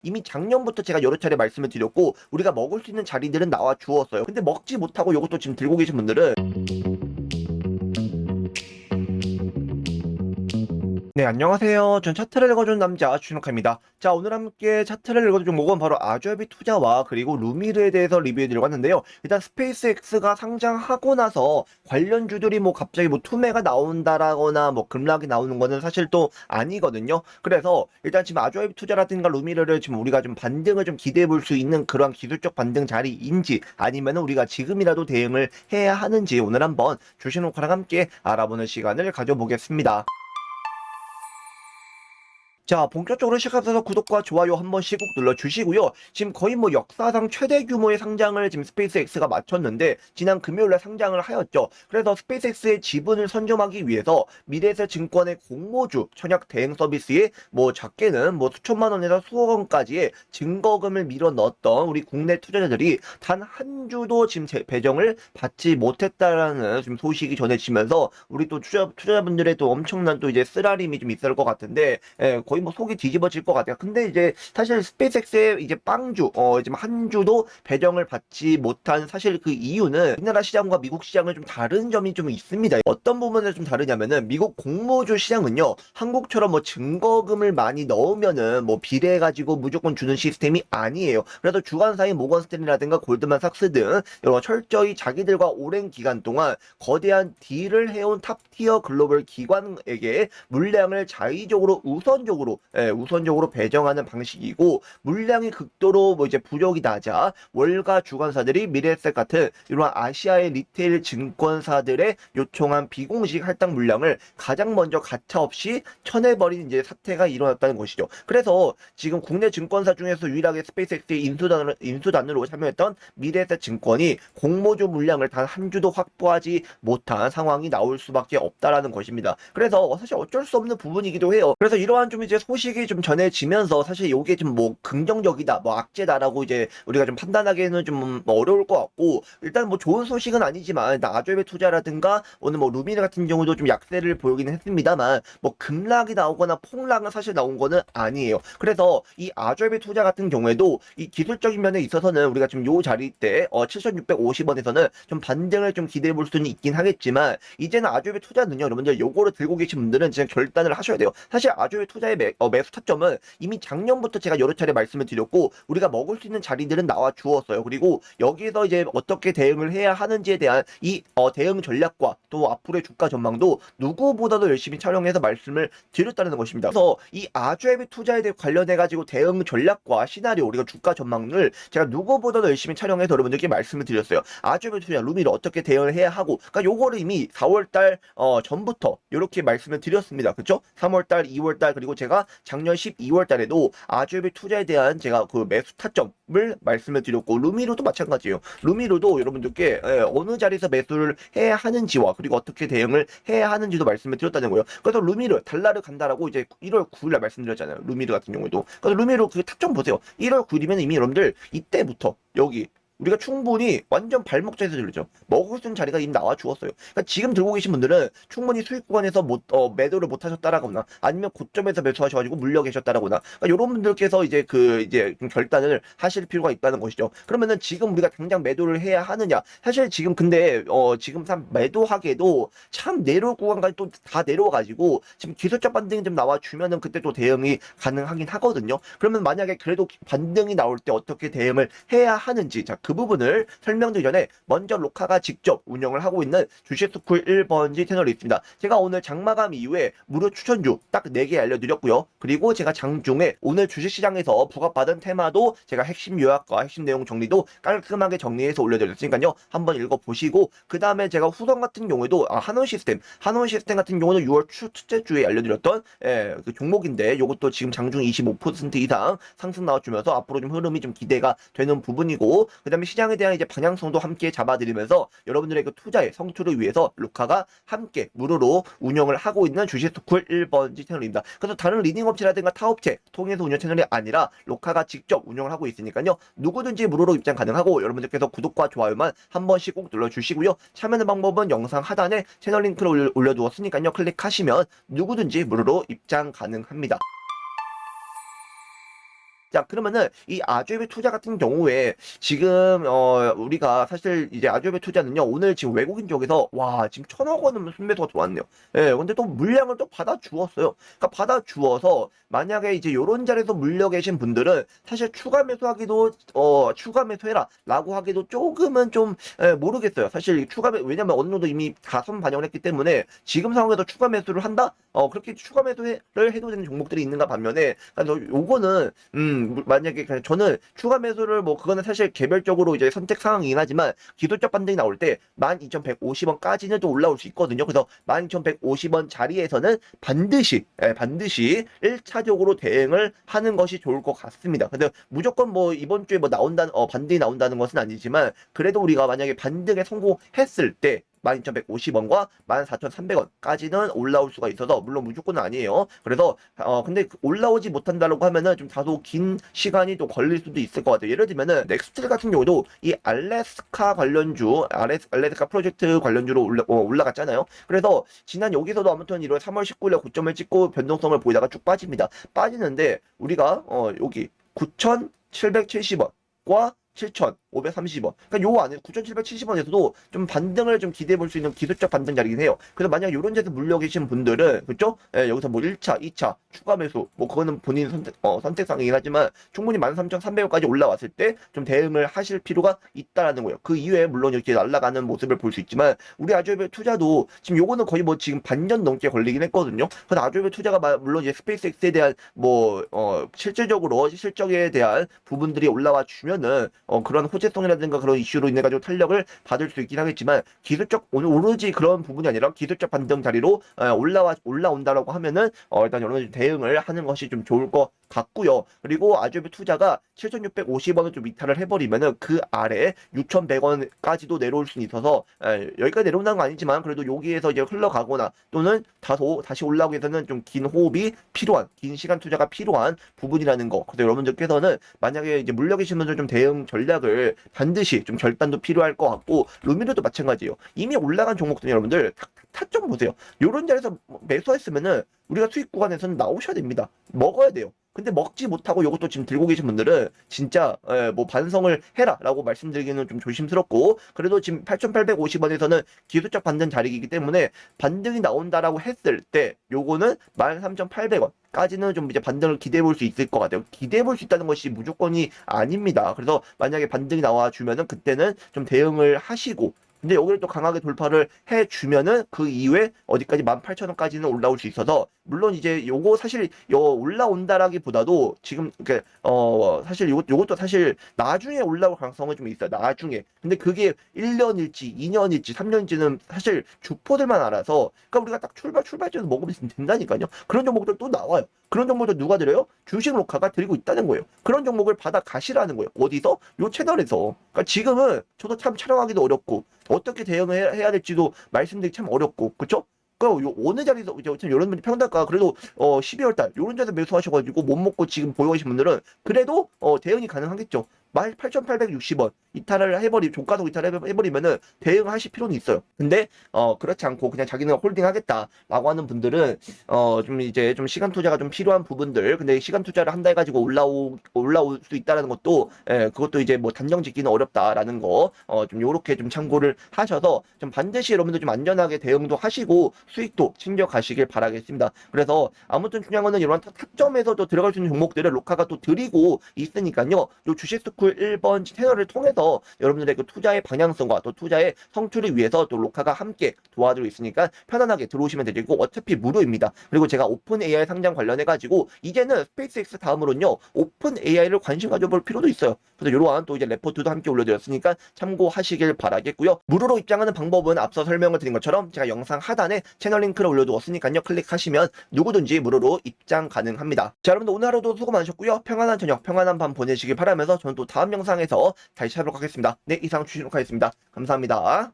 이미 작년부터 제가 여러 차례 말씀을 드렸고 우리가 먹을 수 있는 자리들은 나와 주었어요. 근데 먹지 못하고 이것도 지금 들고 계신 분들은 네, 안녕하세요. 전 차트를 읽어주는 남자 준욱합니다. 자, 오늘 함께 차트를 읽어줄 종목은 바로 아주에비 투자와 그리고 루미르에 대해서 리뷰해드리려고 하는데요. 일단 스페이스X가 상장하고 나서 관련주들이 뭐 갑자기 뭐 투매가 나온다라거나 뭐 급락이 나오는 거는 사실 또 아니거든요. 그래서 일단 지금 아주에비 투자라든가 루미르를 지금 우리가 좀 반등을 좀 기대해 볼 수 있는 그런 기술적 반등 자리인지 아니면 우리가 지금이라도 대응을 해야 하는지 오늘 한번 주식노카랑 함께 알아보는 시간을 가져보겠습니다. 자, 본격적으로 시작하셔서 구독과 좋아요 한 번씩 꼭 눌러주시고요. 지금 거의 뭐 역사상 최대 규모의 상장을 지금 스페이스X가 마쳤는데 지난 금요일에 상장을 하였죠. 그래서 스페이스X의 지분을 선점하기 위해서 미래에셋 증권의 공모주 청약 대행 서비스에 뭐 작게는 뭐 수천만 원에서 수억 원까지의 증거금을 밀어 넣었던 우리 국내 투자자들이 단 한 주도 지금 배정을 받지 못했다라는 지금 소식이 전해지면서 우리 또 투자자분들의 또 엄청난 또 이제 쓰라림이 좀 있을 것 같은데 거의 뭐 속이 뒤집어질 것 같아요. 근데 이제 사실 스페이스X의 이제 빵주, 지금 한 주도 배정을 받지 못한 사실 그 이유는 우리나라 시장과 미국 시장은 좀 다른 점이 좀 있습니다. 어떤 부분에서 좀 다르냐면은 미국 공모주 시장은요, 한국처럼 뭐 증거금을 많이 넣으면은 뭐 비례해가지고 무조건 주는 시스템이 아니에요. 그래서 주관사인 모건스탠리라든가 골드만삭스 등 이런 철저히 자기들과 오랜 기간 동안 거대한 딜을 해온 탑티어 글로벌 기관에게 물량을 자의적으로 우선적으로 배정하는 방식이고 물량이 극도로 뭐 이제 부족이 나자 월가 주관사들이 미래에셋 같은 이런 아시아의 리테일 증권사들의 요청한 비공식 할당 물량을 가장 먼저 가차없이 쳐내버린 이제 사태가 일어났다는 것이죠. 그래서 지금 국내 증권사 중에서 유일하게 스페이스X의 인수단으로 참여했던 미래에셋 증권이 공모주 물량을 단 한 주도 확보하지 못한 상황이 나올 수밖에 없다라는 것입니다. 그래서 사실 어쩔 수 없는 부분이기도 해요. 그래서 이러한 좀 이제 소식이 좀 전해지면서 사실 이게 좀 뭐 긍정적이다, 뭐 악재다라고 이제 우리가 좀 판단하기에는 좀 어려울 것 같고 일단 뭐 좋은 소식은 아니지만 아주에비 투자라든가 오늘 뭐 루미르 같은 경우도 좀 약세를 보이긴 했습니다만 뭐 급락이 나오거나 폭락은 사실 나온 거는 아니에요. 그래서 이 아주에비 투자 같은 경우에도 이 기술적인 면에 있어서는 우리가 지금 요 자리 때 7,650원에서는 좀 반등을 좀 기대해 볼 수는 있긴 하겠지만 이제는 아주에비 투자는요, 여러분들 요거를 들고 계신 분들은 진짜 결단을 하셔야 돼요. 사실 아주에비 투자의 매수 타점은 이미 작년부터 제가 여러 차례 말씀을 드렸고 우리가 먹을 수 있는 자리들은 나와 주었어요. 그리고 여기에서 이제 어떻게 대응을 해야 하는지에 대한 이 대응 전략과 또 앞으로의 주가 전망도 누구보다도 열심히 촬영해서 말씀을 드렸다는 것입니다. 그래서 이 아주에비 투자에 대해 관련해 가지고 대응 전략과 시나리오 우리가 주가 전망을 제가 누구보다도 열심히 촬영해서 여러분들께 말씀을 드렸어요. 아주에비 투자 루미를 어떻게 대응을 해야 하고 그러니까 요거를 이미 4월달 전부터 이렇게 말씀을 드렸습니다. 그렇죠? 3월달, 2월달 그리고 제가 작년 12월달에도 아주에비 투자에 대한 제가 그 매수 타점을 말씀을 드렸고 루미로도 마찬가지예요. 루미로도 여러분들께 어느 자리에서 매수를 해야 하는지와 그리고 어떻게 대응을 해야 하는지도 말씀을 드렸다는 거예요. 그래서 루미르 달러를 간다라고 이제 1월 9일날 말씀드렸잖아요. 루미르 같은 경우에도. 그래서 루미르 그 타점 보세요. 1월 9일이면 이미 여러분들 이때부터 여기 우리가 충분히 완전 발목자에서 들리죠. 먹을 수 있는 자리가 이미 나와 주었어요. 그러니까 지금 들고 계신 분들은 충분히 수익 구간에서 매도를 못 하셨다라거나 아니면 고점에서 매수하셔가지고 물려 계셨다라거나 그러니까 이런 분들께서 이제 이제 좀 결단을 하실 필요가 있다는 것이죠. 그러면은 지금 우리가 당장 매도를 해야 하느냐? 사실 지금 근데 지금 참 매도하게도 참 내려올 구간까지 또 다 내려와가지고 지금 기술적 반등이 좀 나와 주면은 그때 또 대응이 가능하긴 하거든요. 그러면 만약에 그래도 반등이 나올 때 어떻게 대응을 해야 하는지 그 부분을 설명드리기 전에 먼저 로카가 직접 운영을 하고 있는 주식스쿨 1번지 채널이 있습니다. 제가 오늘 장마감 이후에 무료 추천주 딱 4개 알려드렸고요. 그리고 제가 장중에 오늘 주식시장에서 부각받은 테마도 제가 핵심 요약과 핵심 내용 정리도 깔끔하게 정리해서 올려드렸으니까요. 한번 읽어보시고 그 다음에 제가 후성 같은 경우에도 한원시스템 같은 경우는 6월 첫째 주에 알려드렸던 그 종목인데 이것도 지금 장중 25% 이상 상승 나와주면서 앞으로 좀 흐름이 좀 기대가 되는 부분이고 그 다음에 시장에 대한 이제 방향성도 함께 잡아드리면서 여러분들의 그 투자의 성투를 위해서 루카가 함께 무료로 운영을 하고 있는 주식스쿨 1번지 채널입니다. 그래서 다른 리딩업체라든가 타업체 통해서 운영 채널이 아니라 루카가 직접 운영을 하고 있으니까요. 누구든지 무료로 입장 가능하고 여러분들께서 구독과 좋아요만 한 번씩 꼭 눌러주시고요. 참여하는 방법은 영상 하단에 채널 링크를 올려두었으니까요. 클릭하시면 누구든지 무료로 입장 가능합니다. 자, 그러면은 이 아조이베 투자 같은 경우에 지금 우리가 사실 이제 아조이베 투자는요, 오늘 지금 외국인 쪽에서 와 지금 1,000억 원은 순매수가 들어왔네요. 예, 근데 또 물량을 또 받아 주었어요. 그러니까 받아 주어서 만약에 이제 요런 자리에서 물려 계신 분들은 사실 추가 매수하기도 추가 매수해라라고 하기도 조금은 좀 모르겠어요. 사실 왜냐면 어느 정도 이미 다 선 반영을 했기 때문에 지금 상황에서 추가 매수를 한다? 그렇게 추가 매수를 해도 되는 종목들이 있는가 반면에 그래서 요거는 만약에 그냥 저는 추가 매수를 뭐 그거는 사실 개별적으로 이제 선택 상황이긴 하지만 기술적 반등이 나올 때 12,150원까지는 또 올라올 수 있거든요. 그래서 12,150원 자리에서는 반드시 1차적으로 대응을 하는 것이 좋을 것 같습니다. 근데 무조건 뭐 이번 주에 뭐 반등이 나온다는 것은 아니지만 그래도 우리가 만약에 반등에 성공했을 때 12,150원과 14,300원까지는 올라올 수가 있어서 물론 무조건은 아니에요. 그래서 근데 올라오지 못한다고 하면은 좀 다소 긴 시간이 또 걸릴 수도 있을 것 같아요. 예를 들면은 넥스트 같은 경우도 이 알래스카 관련주, 알래스카 프로젝트 관련주로 올라갔잖아요. 그래서 지난 여기서도 아무튼 1월 3월 19일에 고점을 찍고 변동성을 보이다가 쭉 빠집니다. 빠지는데 우리가 여기 9,770원과 7,530원. 그러니까 요 안에 9,770원에서도 좀 반등을 좀 기대해 볼 수 있는 기술적 반등 자리긴 해요. 그래서 만약 요런 데서 물려 계신 분들은 그죠? 예, 여기서 뭐 1차, 2차 추가 매수 뭐 그거는 본인 선택상이긴 하지만 충분히 13,300원까지 올라왔을 때 좀 대응을 하실 필요가 있다라는 거예요. 그 이후에 물론 이렇게 날아가는 모습을 볼 수 있지만 우리 아조이베 투자도 지금 요거는 거의 뭐 지금 반년 넘게 걸리긴 했거든요. 그래서 아조이베 투자가 물론 이제 스페이스X에 대한 뭐 실질적으로 실적에 대한 부분들이 올라와 주면은 그런 호재성이라든가 그런 이슈로 인해 가지고 탄력을 받을 수 있긴 하겠지만 기술적 오로지 그런 부분이 아니라 기술적 반등 자리로 올라온다라고 하면은 일단 여러 가지 대응을 하는 것이 좀 좋을 것 같고요. 그리고 아조이베 투자가 7,650원을 좀 이탈을 해버리면은 그 아래 6,100원까지도 내려올 수는 있어서 여기까지 내려온다는 건 아니지만 그래도 여기에서 이제 흘러가거나 또는 다소 다시 올라오기 위해서는 좀 긴 호흡이 필요한 긴 시간 투자가 필요한 부분이라는 거. 그래서 여러분들께서는 만약에 이제 물려 계신 분들 좀 대응 전략을 반드시 좀 결단도 필요할 것 같고 루미노도 마찬가지예요. 이미 올라간 종목들 여러분들 타점 보세요. 요런 자리에서 매수했으면은 우리가 수익 구간에서는 나오셔야 됩니다. 먹어야 돼요. 근데 먹지 못하고 이것도 지금 들고 계신 분들은 진짜 뭐 반성을 해라라고 말씀드리기는 좀 조심스럽고 그래도 지금 8,850원에서는 기술적 반등 자리이기 때문에 반등이 나온다라고 했을 때 요거는 13,800원까지는 좀 이제 반등을 기대해 볼 수 있을 것 같아요. 기대해 볼 수 있다는 것이 무조건이 아닙니다. 그래서 만약에 반등이 나와 주면은 그때는 좀 대응을 하시고 근데 여기를 또 강하게 돌파를 해주면은 그 이후에 어디까지 18,000원까지는 올라올 수 있어서 물론 이제 요거 사실 올라온다라기보다도 지금 사실 요것도 사실 나중에 올라올 가능성은 좀 있어요. 나중에. 근데 그게 1년일지 2년일지 3년일지는 사실 주포들만 알아서 그러니까 우리가 딱 출발점에서 먹으면 된다니까요. 그런 종목들 또 나와요. 그런 종목들 누가 드려요? 주식 로카가 드리고 있다는 거예요. 그런 종목을 받아 가시라는 거예요. 어디서? 요 채널에서. 그러니까 지금은 저도 참 촬영하기도 어렵고 어떻게 대응을 해야 될지도 말씀드리기 참 어렵고 그쵸? 그러니까 어느 자리에서 이제 이런 분이 평단가 그래도 12월 달 요런 자리에서 매수하셔가지고 못 먹고 지금 보유 계신 분들은 그래도 대응이 가능하겠죠. 18,860원 이탈을 종가속 이탈을 해버리면은 대응하실 필요는 있어요. 근데 그렇지 않고 그냥 자기는 홀딩하겠다라고 하는 분들은 좀 이제 좀 시간 투자가 좀 필요한 부분들 근데 시간 투자를 한다 해가지고 올라올 수 있다라는 것도 그것도 이제 뭐 단정 짓기는 어렵다라는 거 좀 요렇게 좀 참고를 하셔서 좀 반드시 여러분들 좀 안전하게 대응도 하시고 수익도 챙겨 가시길 바라겠습니다. 그래서 아무튼 중요한 거는 이런 타점에서도 들어갈 수 있는 종목들을 로카가 또 드리고 있으니까요. 요 주식 스쿨 1번 채널을 통해서 여러분들의 그 투자의 방향성과 또 투자의 성취를 위해서 또 로카가 함께 도와주고 있으니까 편안하게 들어오시면 되고 어차피 무료입니다. 그리고 제가 오픈 AI 상장 관련해 가지고 이제는 스페이스X 다음으로는요. 오픈 AI를 관심 가져볼 필요도 있어요. 그래서 이러한 또 이제 레포트도 함께 올려드렸으니까 참고하시길 바라겠고요. 무료로 입장하는 방법은 앞서 설명을 드린 것처럼 제가 영상 하단에 채널 링크를 올려두었으니까요. 클릭하시면 누구든지 무료로 입장 가능합니다. 자, 여러분들 오늘 하루도 수고 많으셨고요. 평안한 저녁, 평안한 밤 보내시길 바라면서 저는 또 다음 영상에서 다시 찾아뵙도록 하겠습니다. 네, 이상 주시록 하겠습니다. 감사합니다.